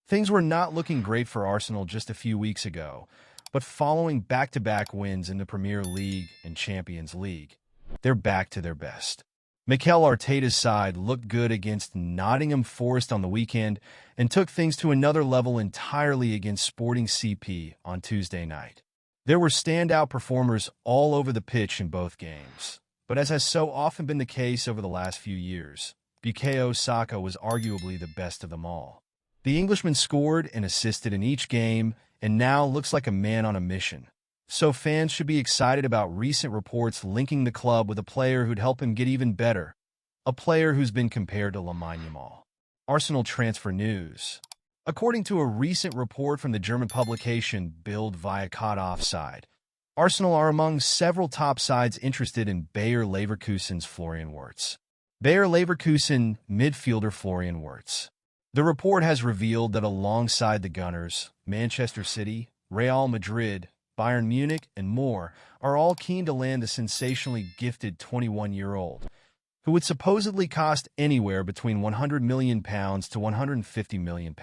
Things were not looking great for Arsenal just a few weeks ago, but following back-to-back wins in the Premier League and Champions League, they're back to their best. Mikel Arteta's side looked good against Nottingham Forest on the weekend and took things to another level entirely against Sporting CP on Tuesday night. There were standout performers all over the pitch in both games, but as has so often been the case over the last few years, Bukayo Saka was arguably the best of them all. The Englishman scored and assisted in each game and now looks like a man on a mission. So fans should be excited about recent reports linking the club with a player who'd help him get even better, a player who's been compared to Lamine Yamal. Arsenal transfer news. According to a recent report from the German publication Bild via Caught Offside, Arsenal are among several top sides interested in Bayer Leverkusen's Florian Wirtz. Bayer Leverkusen midfielder Florian Wirtz. The report has revealed that alongside the Gunners, Manchester City, Real Madrid, Bayern Munich, and more are all keen to land the sensationally gifted 21-year-old, who would supposedly cost anywhere between £100 million to £150 million.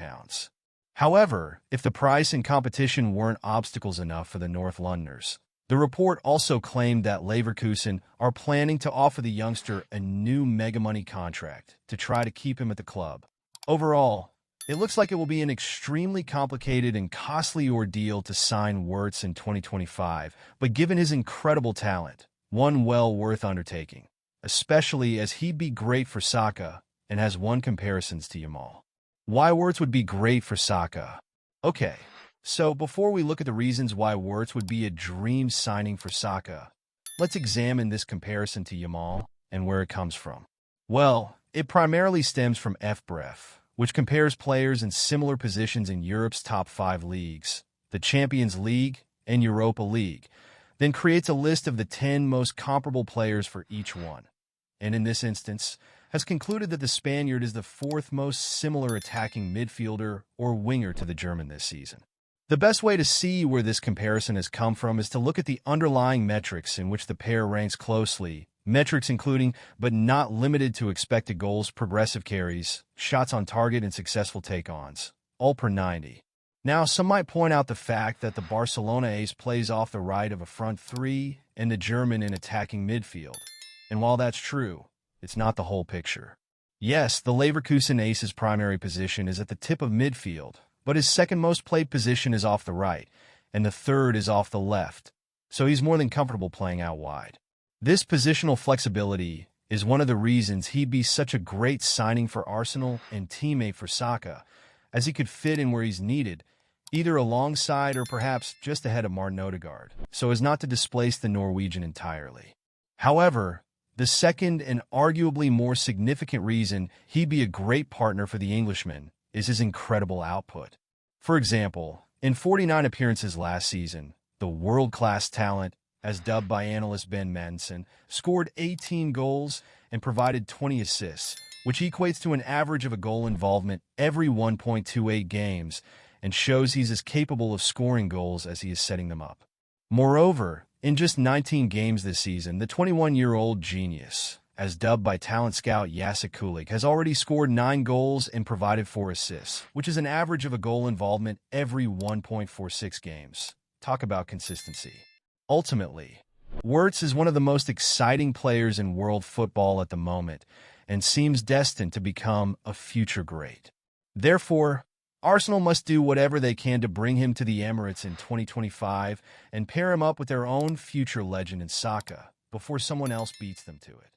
However, if the price and competition weren't obstacles enough for the North Londoners, the report also claimed that Leverkusen are planning to offer the youngster a new mega-money contract to try to keep him at the club. Overall, it looks like it will be an extremely complicated and costly ordeal to sign Wirtz in 2025, but given his incredible talent, one well worth undertaking, especially as he'd be great for Saka and has won comparisons to Yamal. Why Wirtz would be great for Saka? Okay, so before we look at the reasons why Wirtz would be a dream signing for Saka, let's examine this comparison to Yamal and where it comes from. Well, it primarily stems from FBref, which compares players in similar positions in Europe's top 5 leagues, the Champions League and Europa League, then creates a list of the 10 most comparable players for each one, and in this instance, has concluded that the Spaniard is the 4th most similar attacking midfielder or winger to the German this season. The best way to see where this comparison has come from is to look at the underlying metrics in which the pair ranks closely, metrics including, but not limited to, expected goals, progressive carries, shots on target, and successful take-ons, all per 90. Now, some might point out the fact that the Barcelona ace plays off the right of a front three and the German in attacking midfield. And while that's true, it's not the whole picture. Yes, the Leverkusen ace's primary position is at the tip of midfield, but his second most played position is off the right, and the third is off the left, so he's more than comfortable playing out wide. This positional flexibility is one of the reasons he'd be such a great signing for Arsenal and teammate for Saka, as he could fit in where he's needed, either alongside or perhaps just ahead of Martin Odegaard, so as not to displace the Norwegian entirely. However, the second and arguably more significant reason he'd be a great partner for the Englishman is his incredible output. For example, in 49 appearances last season, the world-class talent, as dubbed by analyst Ben Madsen, scored 18 goals and provided 20 assists, which equates to an average of a goal involvement every 1.28 games and shows he's as capable of scoring goals as he is setting them up. Moreover, in just 19 games this season, the 21-year-old genius, as dubbed by talent scout Jacek Kulik, has already scored 9 goals and provided 4 assists, which is an average of a goal involvement every 1.46 games. Talk about consistency. Ultimately, Wirtz is one of the most exciting players in world football at the moment and seems destined to become a future great. Therefore, Arsenal must do whatever they can to bring him to the Emirates in 2025 and pair him up with their own future legend in Saka before someone else beats them to it.